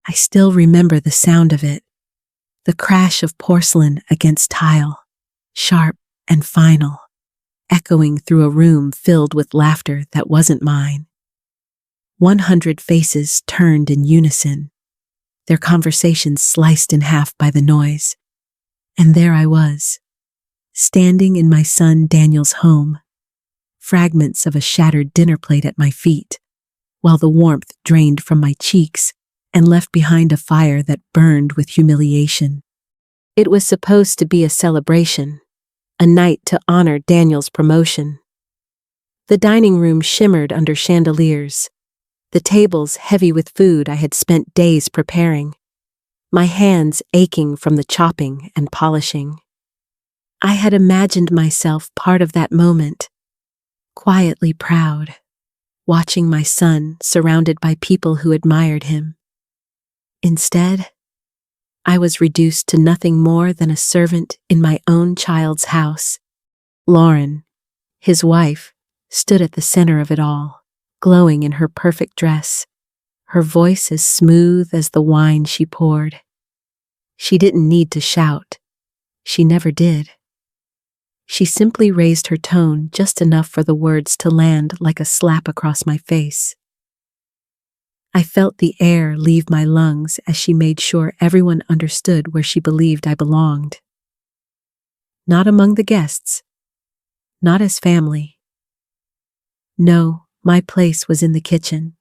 I still remember the sound of it, the crash of porcelain against tile, sharp and final, echoing through a room filled with laughter that wasn't mine. 100 faces turned in unison, their conversations sliced in half by the noise. And there I was, standing in my son Daniel's home, fragments of a shattered dinner plate at my feet, while the warmth drained from my cheeks and left behind a fire that burned with humiliation. It was supposed to be a celebration, a night to honor Daniel's promotion. The dining room shimmered under chandeliers, the tables heavy with food I had spent days preparing, my hands aching from the chopping and polishing. I had imagined myself part of that moment, quietly proud, watching my son surrounded by people who admired him. Instead, I was reduced to nothing more than a servant in my own child's house. Lauren, his wife, stood at the center of it all, glowing in her perfect dress, her voice as smooth as the wine she poured. She didn't need to shout. She never did. She simply raised her tone just enough for the words to land like a slap across my face. I felt the air leave my lungs as she made sure everyone understood where she believed I belonged. Not among the guests. Not as family. No, my place was in the kitchen.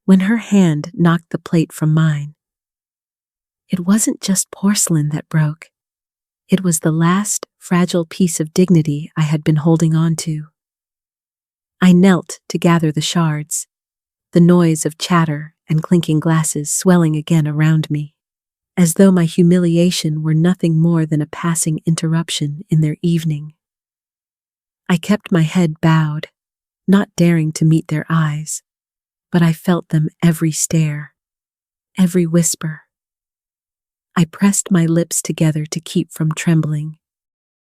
When her hand knocked the plate from mine, it wasn't just porcelain that broke. It was the last fragile piece of dignity I had been holding on to. I knelt to gather the shards, the noise of chatter and clinking glasses swelling again around me, as though my humiliation were nothing more than a passing interruption in their evening. I kept my head bowed, not daring to meet their eyes, but I felt them every stare, every whisper. I pressed my lips together to keep from trembling.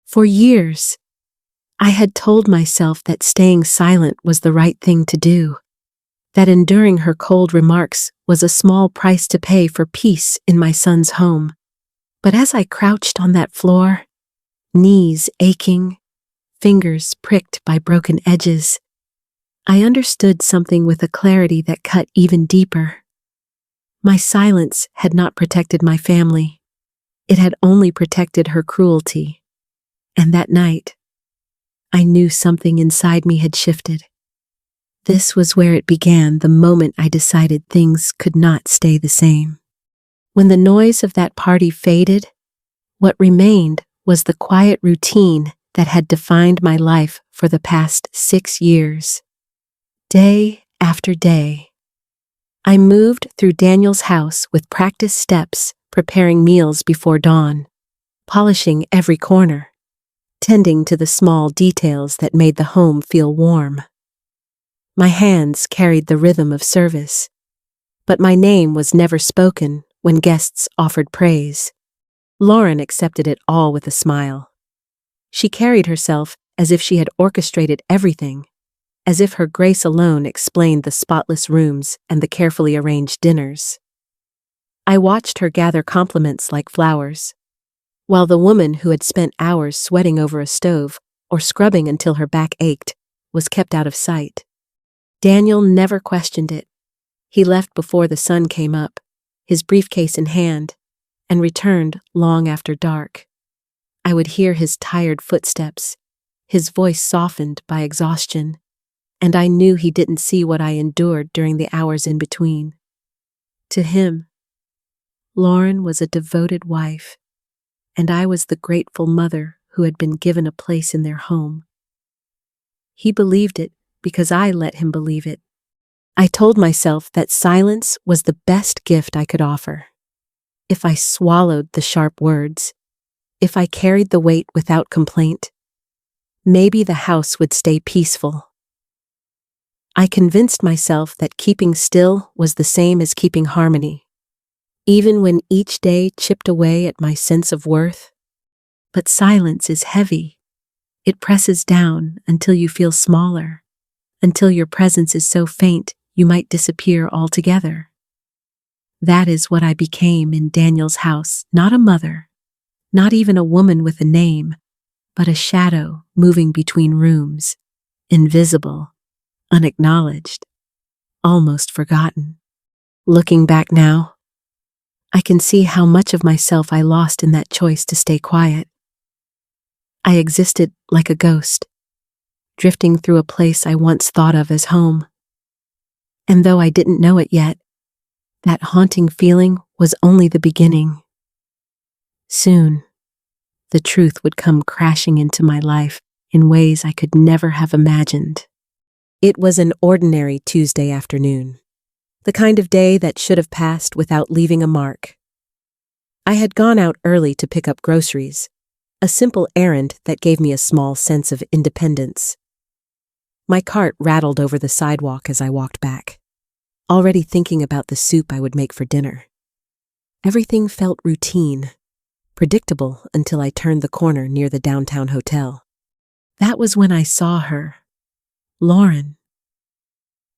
For years, I had told myself that staying silent was the right thing to do, that enduring her cold remarks was a small price to pay for peace in my son's home. But as I crouched on that floor, knees aching, fingers pricked by broken edges, I understood something with a clarity that cut even deeper. My silence had not protected my family. It had only protected her cruelty. And that night, I knew something inside me had shifted. This was where it began the moment I decided things could not stay the same. When the noise of that party faded, what remained was the quiet routine that had defined my life for the past 6 years. Day after day, I moved through Daniel's house with practiced steps, preparing meals before dawn, polishing every corner, tending to the small details that made the home feel warm. My hands carried the rhythm of service, but my name was never spoken when guests offered praise. Lauren accepted it all with a smile. She carried herself as if she had orchestrated everything, as if her grace alone explained the spotless rooms and the carefully arranged dinners. I watched her gather compliments like flowers, while the woman who had spent hours sweating over a stove or scrubbing until her back ached was kept out of sight. Daniel never questioned it. He left before the sun came up, his briefcase in hand, and returned long after dark. I would hear his tired footsteps, his voice softened by exhaustion, and I knew he didn't see what I endured during the hours in between. To him, Lauren was a devoted wife, and I was the grateful mother who had been given a place in their home. He believed it because I let him believe it. I told myself that silence was the best gift I could offer. If I swallowed the sharp words, if I carried the weight without complaint, maybe the house would stay peaceful. I convinced myself that keeping still was the same as keeping harmony, even when each day chipped away at my sense of worth. But silence is heavy. It presses down until you feel smaller, until your presence is so faint you might disappear altogether. That is what I became in Daniel's house, not a mother, not even a woman with a name, but a shadow moving between rooms, invisible, unacknowledged, almost forgotten. Looking back now, I can see how much of myself I lost in that choice to stay quiet. I existed like a ghost, drifting through a place I once thought of as home. And though I didn't know it yet, that haunting feeling was only the beginning. Soon, the truth would come crashing into my life in ways I could never have imagined. It was an ordinary Tuesday afternoon, the kind of day that should have passed without leaving a mark. I had gone out early to pick up groceries, a simple errand that gave me a small sense of independence. My cart rattled over the sidewalk as I walked back, already thinking about the soup I would make for dinner. Everything felt routine, predictable until I turned the corner near the downtown hotel. That was when I saw her, Lauren.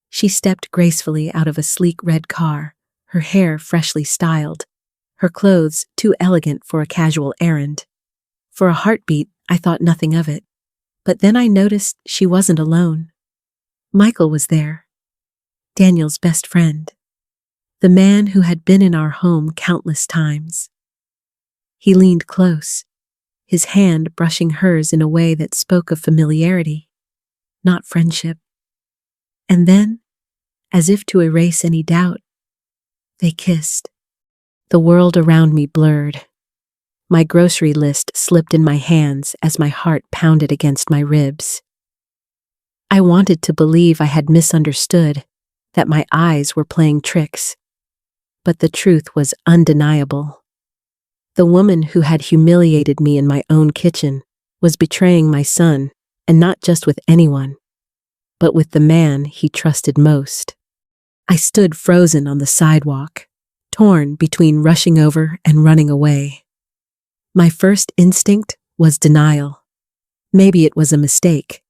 She stepped gracefully out of a sleek red car, her hair freshly styled, her clothes too elegant for a casual errand. For a heartbeat, I thought nothing of it. But then I noticed she wasn't alone. Michael was there, Daniel's best friend, the man who had been in our home countless times. He leaned close, his hand brushing hers in a way that spoke of familiarity, not friendship. And then, as if to erase any doubt, they kissed. The world around me blurred. My grocery list slipped in my hands as my heart pounded against my ribs. I wanted to believe I had misunderstood, that my eyes were playing tricks. But the truth was undeniable. The woman who had humiliated me in my own kitchen was betraying my son, and not just with anyone, but with the man he trusted most. I stood frozen on the sidewalk, torn between rushing over and running away. My first instinct was denial. Maybe it was a mistake.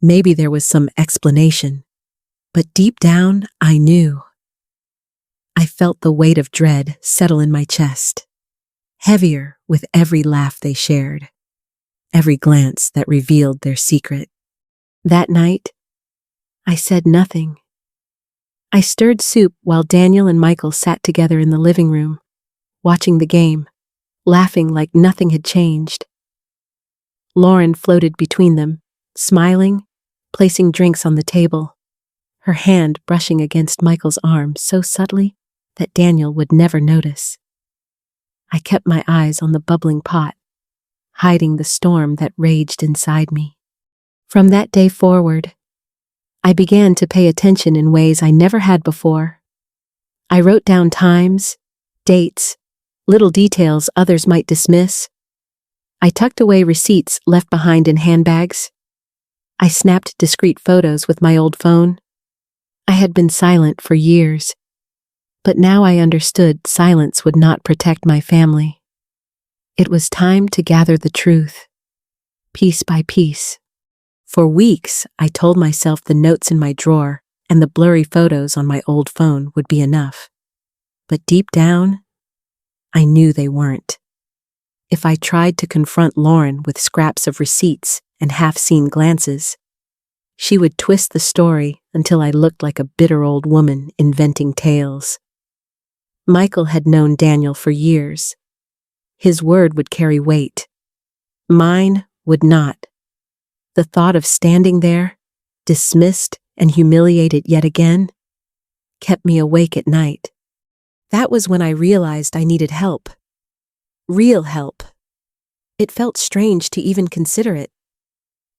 Maybe there was some explanation. But deep down, I knew. I felt the weight of dread settle in my chest, heavier with every laugh they shared, every glance that revealed their secret. That night, I said nothing. I stirred soup while Daniel and Michael sat together in the living room, watching the game, laughing like nothing had changed. Lauren floated between them, smiling, placing drinks on the table, her hand brushing against Michael's arm so subtly that Daniel would never notice. I kept my eyes on the bubbling pot, hiding the storm that raged inside me. From that day forward, I began to pay attention in ways I never had before. I wrote down times, dates, little details others might dismiss. I tucked away receipts left behind in handbags. I snapped discreet photos with my old phone. I had been silent for years, but now I understood silence would not protect my family. It was time to gather the truth, piece by piece. For weeks, I told myself the notes in my drawer and the blurry photos on my old phone would be enough. But deep down, I knew they weren't. If I tried to confront Lauren with scraps of receipts and half-seen glances, she would twist the story until I looked like a bitter old woman inventing tales. Michael had known Daniel for years. His word would carry weight. Mine would not. The thought of standing there, dismissed and humiliated yet again, kept me awake at night. That was when I realized I needed help. Real help. It felt strange to even consider it.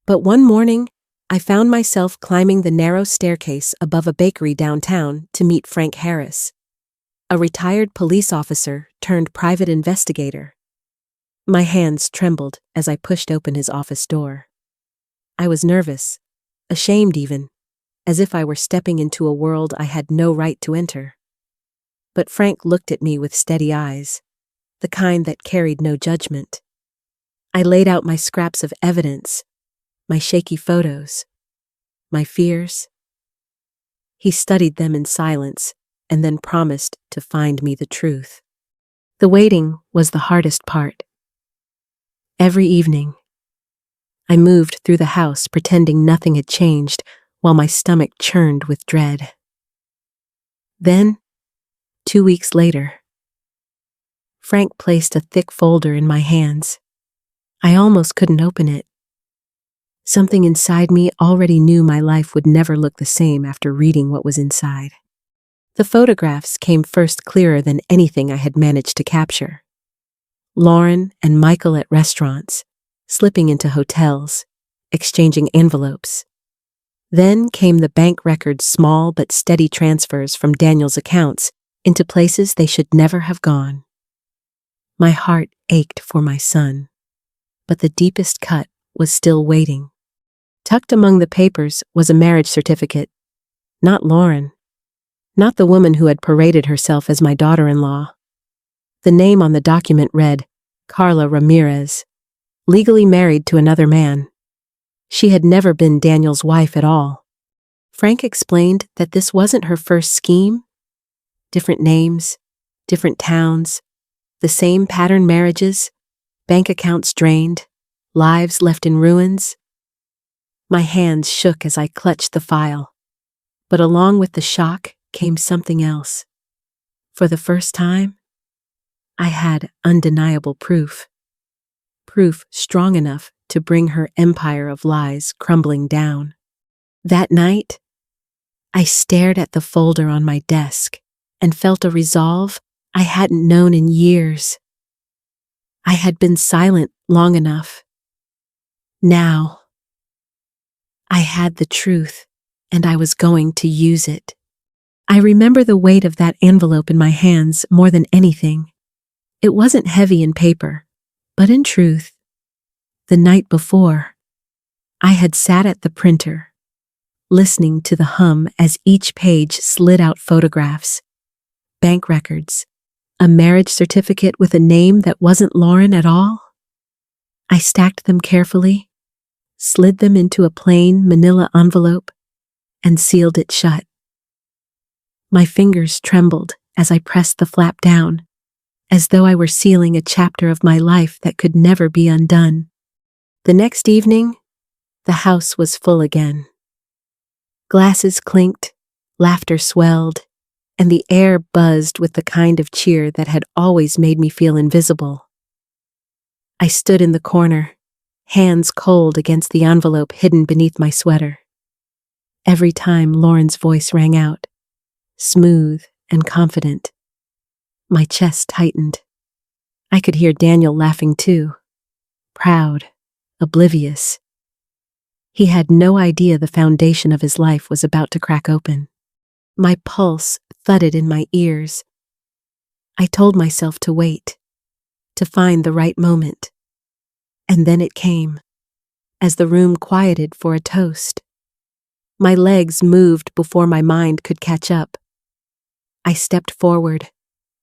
But one morning, I found myself climbing the narrow staircase above a bakery downtown to meet Frank Harris, a retired police officer turned private investigator. My hands trembled as I pushed open his office door. I was nervous, ashamed even, as if I were stepping into a world I had no right to enter. But Frank looked at me with steady eyes, the kind that carried no judgment. I laid out my scraps of evidence, my shaky photos, my fears. He studied them in silence, and then promised to find me the truth. The waiting was the hardest part. Every evening, I moved through the house pretending nothing had changed while my stomach churned with dread. Then, 2 weeks later, Frank placed a thick folder in my hands. I almost couldn't open it. Something inside me already knew my life would never look the same after reading what was inside. The photographs came first, clearer than anything I had managed to capture. Lauren and Michael at restaurants, slipping into hotels, exchanging envelopes. Then came the bank records, small but steady transfers from Daniel's accounts into places they should never have gone. My heart ached for my son, but the deepest cut was still waiting. Tucked among the papers was a marriage certificate. Not Lauren. Not the woman who had paraded herself as my daughter-in-law. The name on the document read, Carla Ramirez, legally married to another man. She had never been Daniel's wife at all. Frank explained that this wasn't her first scheme. Different names, different towns, the same pattern: marriages, bank accounts drained, lives left in ruins. My hands shook as I clutched the file, but along with the shock came something else. For the first time, I had undeniable proof. Proof strong enough to bring her empire of lies crumbling down. That night, I stared at the folder on my desk and felt a resolve I hadn't known in years. I had been silent long enough. Now, I had the truth, and I was going to use it. I remember the weight of that envelope in my hands more than anything. It wasn't heavy in paper, but in truth. The night before, I had sat at the printer, listening to the hum as each page slid out photographs, bank records, a marriage certificate with a name that wasn't Lauren at all. I stacked them carefully, slid them into a plain manila envelope, and sealed it shut. My fingers trembled as I pressed the flap down, as though I were sealing a chapter of my life that could never be undone. The next evening, the house was full again. Glasses clinked, laughter swelled, and the air buzzed with the kind of cheer that had always made me feel invisible. I stood in the corner, hands cold against the envelope hidden beneath my sweater. Every time Lauren's voice rang out, smooth and confident, my chest tightened. I could hear Daniel laughing too, proud, oblivious. He had no idea the foundation of his life was about to crack open. My pulse thudded in my ears. I told myself to wait, to find the right moment. And then it came, as the room quieted for a toast. My legs moved before my mind could catch up. I stepped forward,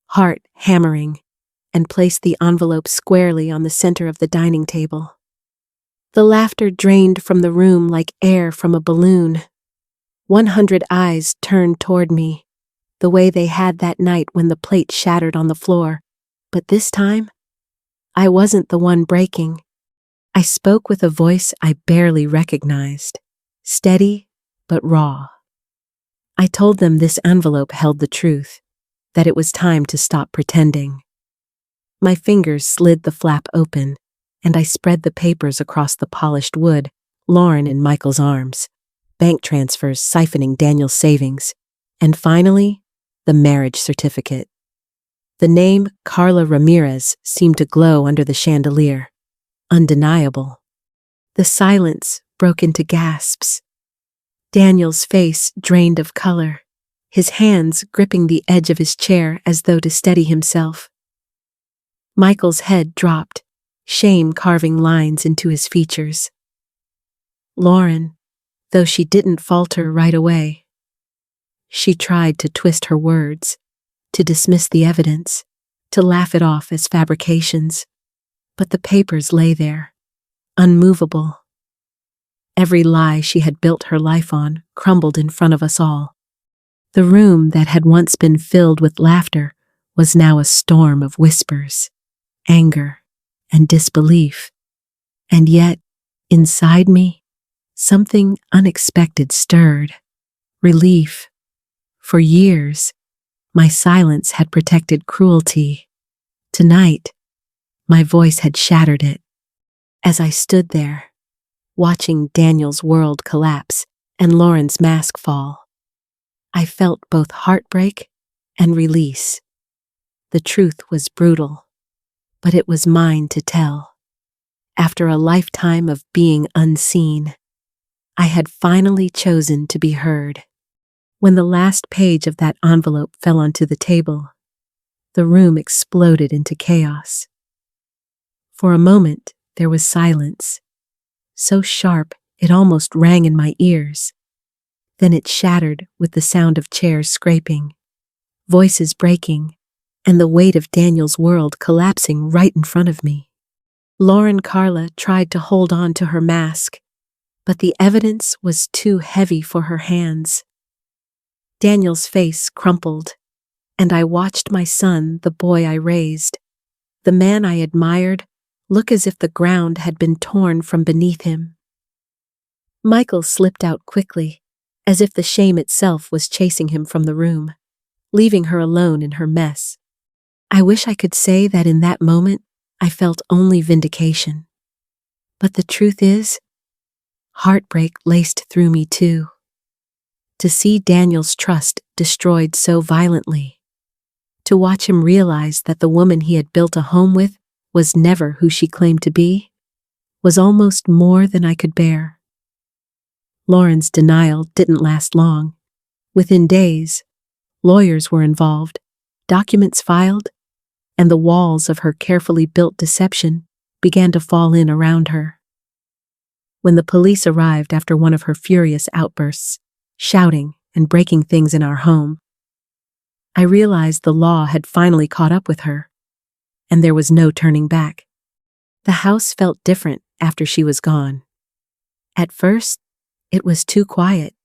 heart hammering, and placed the envelope squarely on the center of the dining table. The laughter drained from the room like air from a balloon. 100 eyes turned toward me, the way they had that night when the plate shattered on the floor. But this time, I wasn't the one breaking. I spoke with a voice I barely recognized, steady but raw. I told them this envelope held the truth, that it was time to stop pretending. My fingers slid the flap open, and I spread the papers across the polished wood, Lauren in Michael's arms, bank transfers siphoning Daniel's savings, and finally, the marriage certificate. The name Carla Ramirez seemed to glow under the chandelier, undeniable. The silence broke into gasps. Daniel's face drained of color, his hands gripping the edge of his chair as though to steady himself. Michael's head dropped, shame carving lines into his features. Lauren, though she didn't falter right away, she tried to twist her words, to dismiss the evidence, to laugh it off as fabrications. But the papers lay there, unmovable. Every lie she had built her life on crumbled in front of us all. The room that had once been filled with laughter was now a storm of whispers, anger, and disbelief. And yet, inside me, something unexpected stirred. Relief. For years, my silence had protected cruelty. Tonight, my voice had shattered it. As I stood there, watching Daniel's world collapse and Lauren's mask fall, I felt both heartbreak and release. The truth was brutal, but it was mine to tell. After a lifetime of being unseen, I had finally chosen to be heard. When the last page of that envelope fell onto the table, the room exploded into chaos. For a moment, there was silence, so sharp it almost rang in my ears. Then it shattered with the sound of chairs scraping, voices breaking, and the weight of Daniel's world collapsing right in front of me. Lauren Carla tried to hold on to her mask, but the evidence was too heavy for her hands. Daniel's face crumpled, and I watched my son, the boy I raised, the man I admired, look as if the ground had been torn from beneath him. Michael slipped out quickly, as if the shame itself was chasing him from the room, leaving her alone in her mess. I wish I could say that in that moment I felt only vindication. But the truth is, heartbreak laced through me too. To see Daniel's trust destroyed so violently, to watch him realize that the woman he had built a home with was never who she claimed to be, was almost more than I could bear. Lauren's denial didn't last long. Within days, lawyers were involved, documents filed, and the walls of her carefully built deception began to fall in around her. When the police arrived after one of her furious outbursts, shouting and breaking things in our home, I realized the law had finally caught up with her, and there was no turning back. The house felt different after she was gone. At first, it was too quiet,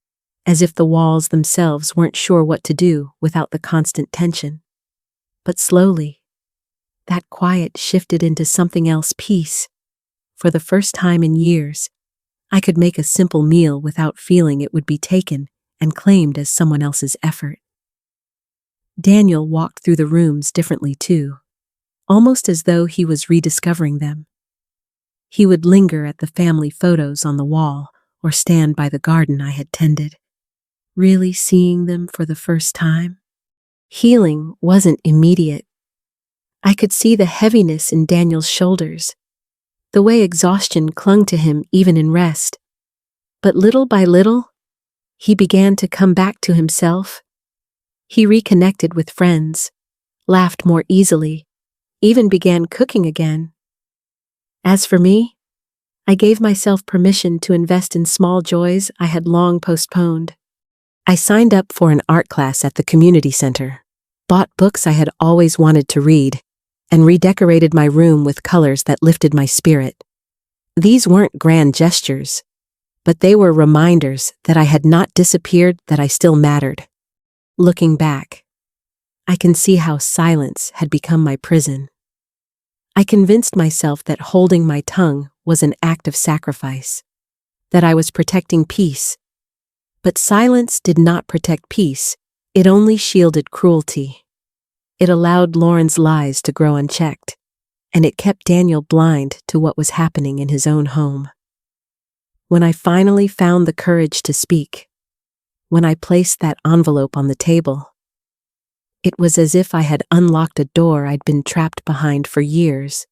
as if the walls themselves weren't sure what to do without the constant tension. But slowly, that quiet shifted into something else: peace. For the first time in years, I could make a simple meal without feeling it would be taken and claimed as someone else's effort. Daniel walked through the rooms differently too, almost as though he was rediscovering them. He would linger at the family photos on the wall or stand by the garden I had tended, really seeing them for the first time. Healing wasn't immediate. I could see the heaviness in Daniel's shoulders, the way exhaustion clung to him even in rest. But little by little, he began to come back to himself. He reconnected with friends, laughed more easily, even began cooking again. As for me, I gave myself permission to invest in small joys I had long postponed. I signed up for an art class at the community center, bought books I had always wanted to read, and redecorated my room with colors that lifted my spirit. These weren't grand gestures, but they were reminders that I had not disappeared, that I still mattered. Looking back, I can see how silence had become my prison. I convinced myself that holding my tongue was an act of sacrifice, that I was protecting peace. But silence did not protect peace, it only shielded cruelty. It allowed Lauren's lies to grow unchecked, and it kept Daniel blind to what was happening in his own home. When I finally found the courage to speak, when I placed that envelope on the table, it was as if I had unlocked a door I'd been trapped behind for years.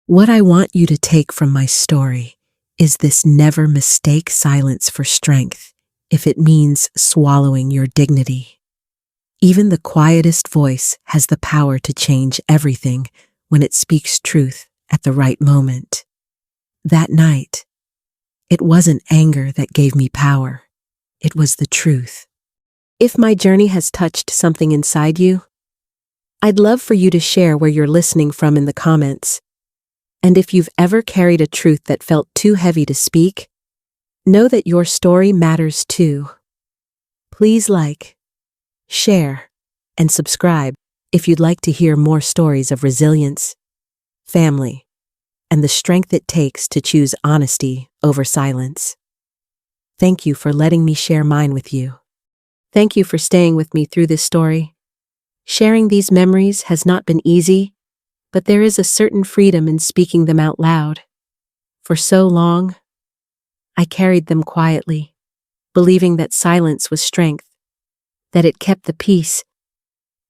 What I want you to take from my story is this: never mistake silence for strength if it means swallowing your dignity. Even the quietest voice has the power to change everything when it speaks truth at the right moment. That night, it wasn't anger that gave me power. It was the truth. If my journey has touched something inside you, I'd love for you to share where you're listening from in the comments. And if you've ever carried a truth that felt too heavy to speak, know that your story matters too. Please like, share, and subscribe if you'd like to hear more stories of resilience, family, and the strength it takes to choose honesty over silence. Thank you for letting me share mine with you. Thank you for staying with me through this story. Sharing these memories has not been easy, but there is a certain freedom in speaking them out loud. For so long, I carried them quietly, believing that silence was strength, that it kept the peace.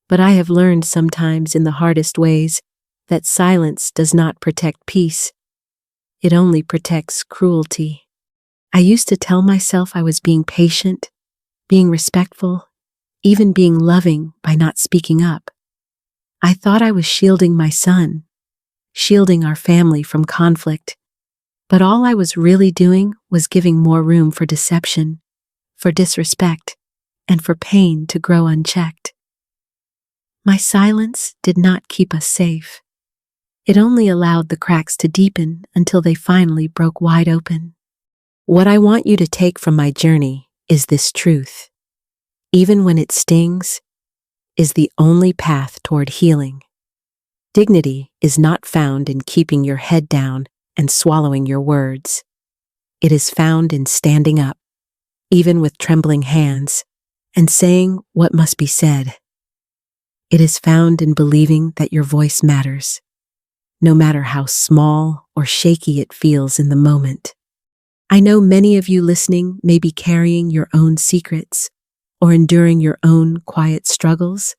But I have learned sometimes in the hardest ways that silence does not protect peace. It only protects cruelty. I used to tell myself I was being patient, being respectful, even being loving by not speaking up. I thought I was shielding my son, shielding our family from conflict. But all I was really doing was giving more room for deception, for disrespect, and for pain to grow unchecked. My silence did not keep us safe. It only allowed the cracks to deepen until they finally broke wide open. What I want you to take from my journey is this truth. Even when it stings, is the only path toward healing. Dignity is not found in keeping your head down and swallowing your words. It is found in standing up, even with trembling hands, and saying what must be said. It is found in believing that your voice matters, no matter how small or shaky it feels in the moment. I know many of you listening may be carrying your own secrets or enduring your own quiet struggles,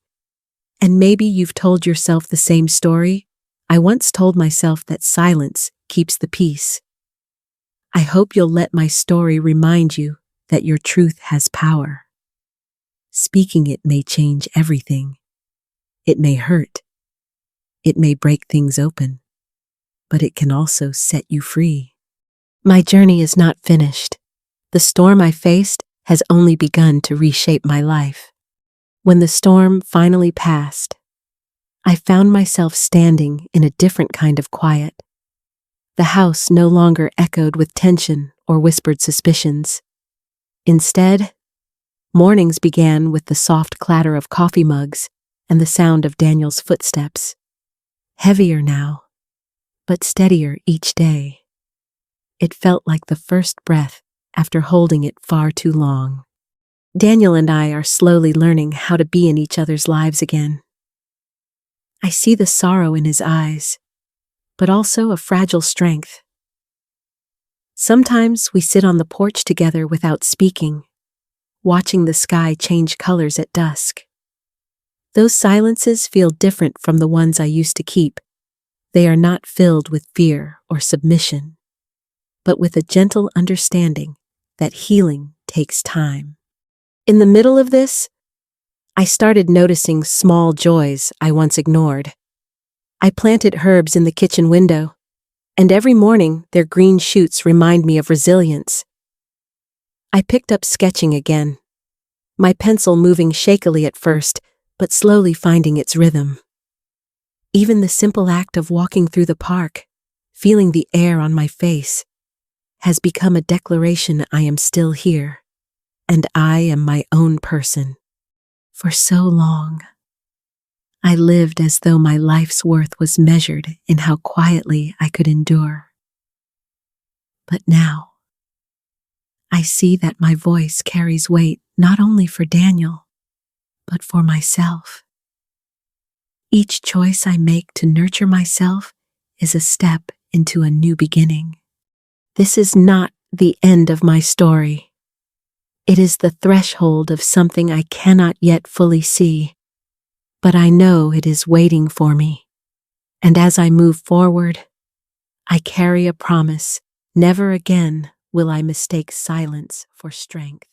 and maybe you've told yourself the same story. I once told myself that silence keeps the peace. I hope you'll let my story remind you that your truth has power. Speaking it may change everything. It may hurt. It may break things open, but it can also set you free. My journey is not finished. The storm I faced has only begun to reshape my life. When the storm finally passed, I found myself standing in a different kind of quiet. The house no longer echoed with tension or whispered suspicions. Instead, mornings began with the soft clatter of coffee mugs and the sound of Daniel's footsteps. Heavier now, but steadier each day. It felt like the first breath after holding it far too long. Daniel and I are slowly learning how to be in each other's lives again. I see the sorrow in his eyes, but also a fragile strength. Sometimes we sit on the porch together without speaking, watching the sky change colors at dusk. Those silences feel different from the ones I used to keep. They are not filled with fear or submission, but with a gentle understanding that healing takes time. In the middle of this, I started noticing small joys I once ignored. I planted herbs in the kitchen window, and every morning their green shoots remind me of resilience. I picked up sketching again, my pencil moving shakily at first, but slowly finding its rhythm. Even the simple act of walking through the park, feeling the air on my face, has become a declaration I am still here, and I am my own person. For so long, I lived as though my life's worth was measured in how quietly I could endure. But now, I see that my voice carries weight not only for Daniel, but for myself. Each choice I make to nurture myself is a step into a new beginning. This is not the end of my story. It is the threshold of something I cannot yet fully see, but I know it is waiting for me. And as I move forward, I carry a promise: never again will I mistake silence for strength.